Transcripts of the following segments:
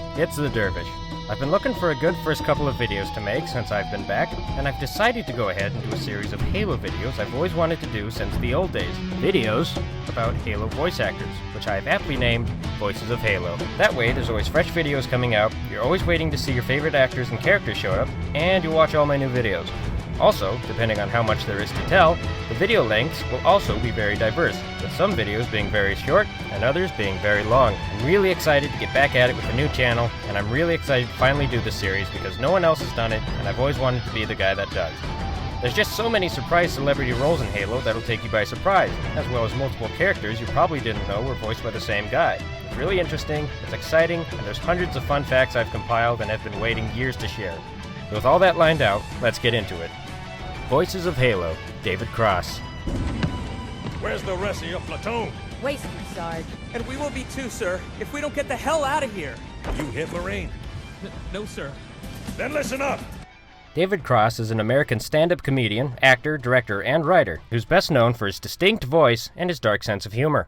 Halo, it's the Dervish. I've been looking for a good first couple of videos to make since I've been back, and I've decided to go ahead and do a series of Halo videos I've always wanted to do since the old days. Videos about Halo voice actors, which I've aptly named Voices of Halo. That way, there's always fresh videos coming out, you're always waiting to see your favorite actors and characters show up, and you'll watch all my new videos. Also, depending on how much there is to tell, the video lengths will also be very diverse, with some videos being very short and others being very long. I'm really excited to get back at it with a new channel, and I'm really excited to finally do this series because no one else has done it, and I've always wanted to be the guy that does. There's just so many surprise celebrity roles in Halo that'll take you by surprise, as well as multiple characters you probably didn't know were voiced by the same guy. It's really interesting, it's exciting, and there's hundreds of fun facts I've compiled and have been waiting years to share. So with all that lined out, let's get into it. Voices of Halo, David Cross. Where's the rest of your platoon? Wasted, Sarge. And we will be too, sir, if we don't get the hell out of here. You hit Marine? No, sir. Then listen up! David Cross is an American stand-up comedian, actor, director, and writer, who's best known for his distinct voice and his dark sense of humor.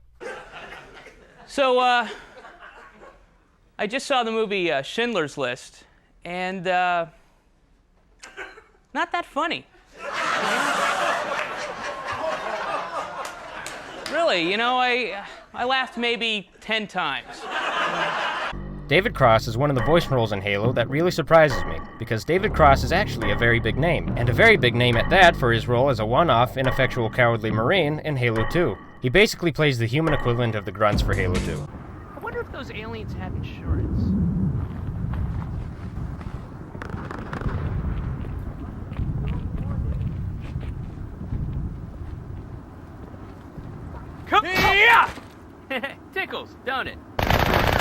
So, I just saw the movie Schindler's List, and, not that funny. Really, you know, I laughed maybe 10 times. David Cross is one of the voice roles in Halo that really surprises me, because David Cross is actually a very big name, and a very big name at that for his role as a one-off, ineffectual, cowardly Marine in Halo 2. He basically plays the human equivalent of the grunts for Halo 2. I wonder if those aliens had insurance. Yeah! Tickles, don't it?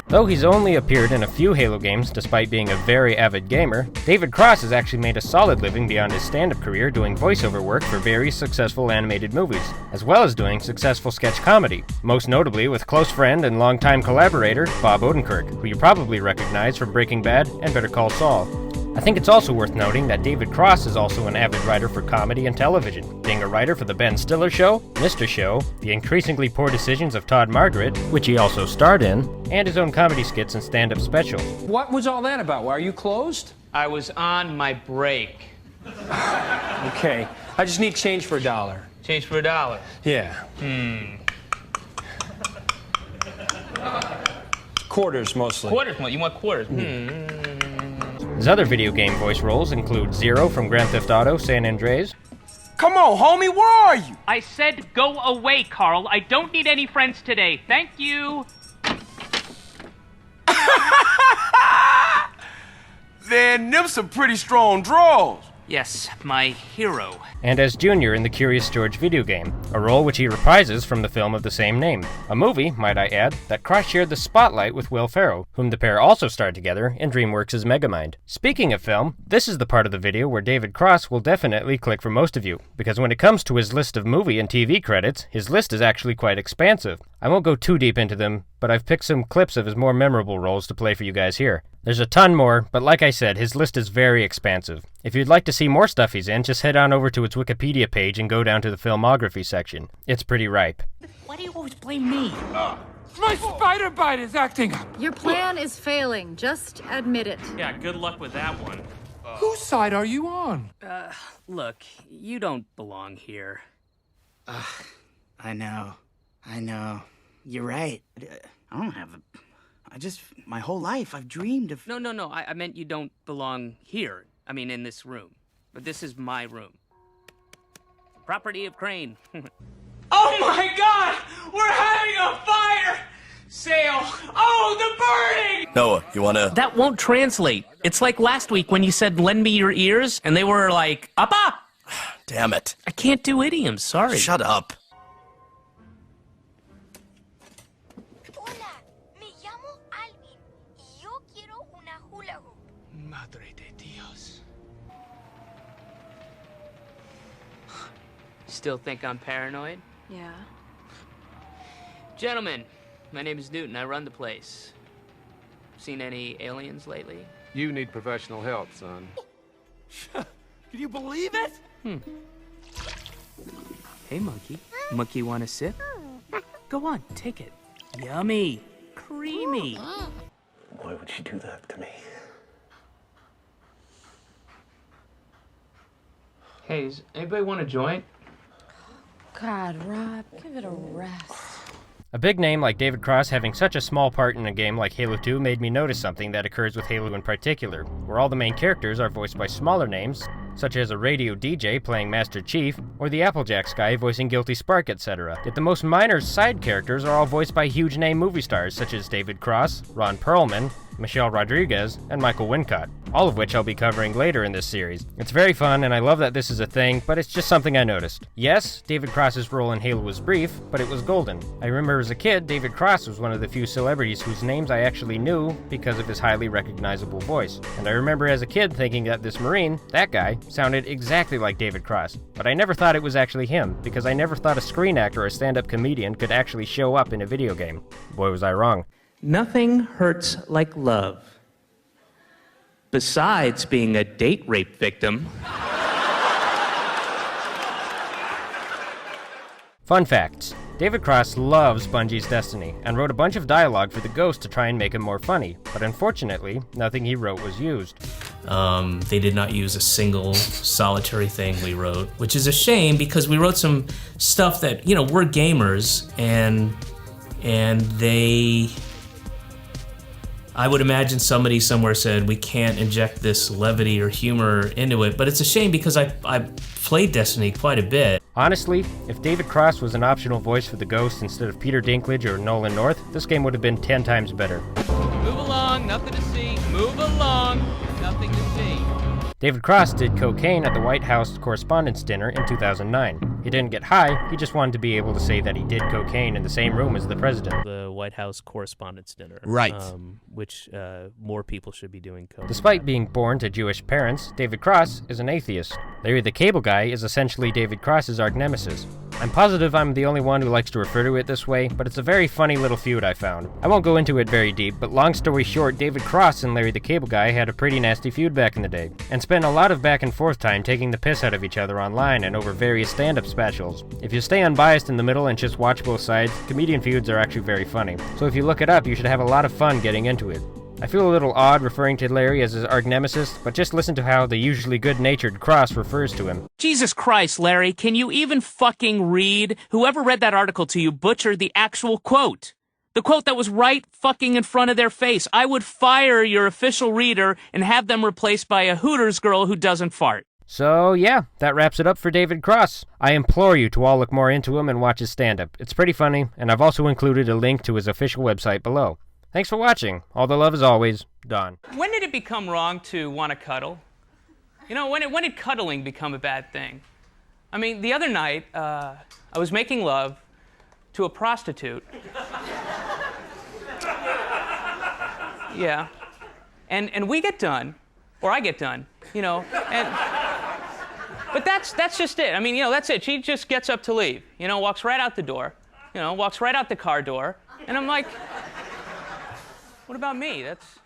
Though he's only appeared in a few Halo games despite being a very avid gamer, David Cross has actually made a solid living beyond his stand-up career doing voiceover work for very successful animated movies, as well as doing successful sketch comedy, most notably with close friend and longtime collaborator Bob Odenkirk, who you probably recognize from Breaking Bad and Better Call Saul. I think it's also worth noting that David Cross is also an avid writer for comedy and television, being a writer for The Ben Stiller Show, Mr. Show, The Increasingly Poor Decisions of Todd Margaret, which he also starred in, and his own comedy skits and stand-up specials. What was all that about? Why are you closed? I was on my break. Okay, I just need change for $1. Change for $1. Yeah. Quarters, mostly. Quarters, you want quarters? His other video game voice roles include Zero from Grand Theft Auto San Andreas, Come on, homie, where are you? I said go away, Carl. I don't need any friends today. Thank you. Then them some pretty strong draws. Yes, my hero. and as Junior in the Curious George video game, a role which he reprises from the film of the same name. A movie, might I add, that Cross shared the spotlight with Will Ferrell, whom the pair also starred together in DreamWorks' Megamind. Speaking of film, this is the part of the video where David Cross will definitely click for most of you, because when it comes to his list of movie and TV credits, his list is actually quite expansive. I won't go too deep into them, but I've picked some clips of his more memorable roles to play for you guys here. There's a ton more, but like I said, his list is very expansive. If you'd like to see more stuff he's in, just head on over to its Wikipedia page and go down to the filmography section. It's pretty ripe. Why do you always blame me? My spider bite is acting up. Your plan is failing. Just admit it. Yeah, good luck with that one. Whose side are you on? Look, you don't belong here. I know. You're right. I don't have a... my whole life, I've dreamed of... No, I meant you don't belong here. I mean, in this room. But this is my room. Property of Crane. Oh my God! We're having a fire sale! Oh, the burning! Noah, you wanna... That won't translate. It's like last week when you said, lend me your ears, and they were like, Appa! Damn it. I can't do idioms, sorry. Shut up. Madre de Dios. Still think I'm paranoid? Yeah. Gentlemen, my name is Newton. I run the place. Seen any aliens lately? You need professional help, son. Can you believe it? Hey, monkey. Monkey want a sip? Go on, take it. Yummy. Creamy. Why would you do that to me? Hey, does anybody want a joint? God, Rob, give it a rest. A big name like David Cross having such a small part in a game like Halo 2 made me notice something that occurs with Halo in particular, where all the main characters are voiced by smaller names, such as a radio DJ playing Master Chief, or the Applejack guy voicing Guilty Spark, etc. Yet the most minor side characters are all voiced by huge name movie stars such as David Cross, Ron Perlman, Michelle Rodriguez, and Michael Wincott, all of which I'll be covering later in this series. It's very fun, and I love that this is a thing, but it's just something I noticed. Yes, David Cross's role in Halo was brief, but it was golden. I remember as a kid, David Cross was one of the few celebrities whose names I actually knew because of his highly recognizable voice. And I remember as a kid thinking that this Marine, that guy, sounded exactly like David Cross. But I never thought it was actually him, because I never thought a screen actor or a stand-up comedian could actually show up in a video game. Boy, was I wrong. Nothing hurts like love. Besides being a date rape victim. Fun facts. David Cross loves Bungie's Destiny, and wrote a bunch of dialogue for the Ghost to try and make him more funny, but unfortunately, nothing he wrote was used. They did not use a single solitary thing we wrote, which is a shame because we wrote some stuff that, you know, we're gamers, and they... I would imagine somebody somewhere said, we can't inject this levity or humor into it, but it's a shame because I played Destiny quite a bit. Honestly, if David Cross was an optional voice for the Ghost instead of Peter Dinklage or Nolan North, this game would have been 10 times better. Move along, nothing to see. Move along, nothing to see. David Cross did cocaine at the White House Correspondents' Dinner in 2009. He didn't get high, he just wanted to be able to say that he did cocaine in the same room as the president. The White House Correspondents' Dinner. Right. Which more people should be doing cocaine. Despite being born to Jewish parents, David Cross is an atheist. Larry the Cable Guy is essentially David Cross's arch nemesis. I'm positive I'm the only one who likes to refer to it this way, but it's a very funny little feud I found. I won't go into it very deep, but long story short, David Cross and Larry the Cable Guy had a pretty nasty feud back in the day, and spent a lot of back and forth time taking the piss out of each other online and over various stand-up specials. If you stay unbiased in the middle and just watch both sides, comedian feuds are actually very funny. So if you look it up, you should have a lot of fun getting into it. I feel a little odd referring to Larry as his arch nemesis, but just listen to how the usually good-natured Cross refers to him. Jesus Christ, Larry, can you even fucking read? Whoever read that article to you butchered the actual quote. The quote that was right fucking in front of their face. I would fire your official reader and have them replaced by a Hooters girl who doesn't fart. So yeah, that wraps it up for David Cross. I implore you to all look more into him and watch his stand-up. It's pretty funny, and I've also included a link to his official website below. Thanks for watching. All the love as always, Don. When did it become wrong to want to cuddle? You know, when did cuddling become a bad thing? I mean, the other night, I was making love to a prostitute. Yeah. And we get done, or I get done, you know, but that's just it. I mean, you know, that's it. She just gets up to leave, you know, walks right out the door, you know, walks right out the car door, and I'm like, what about me? That's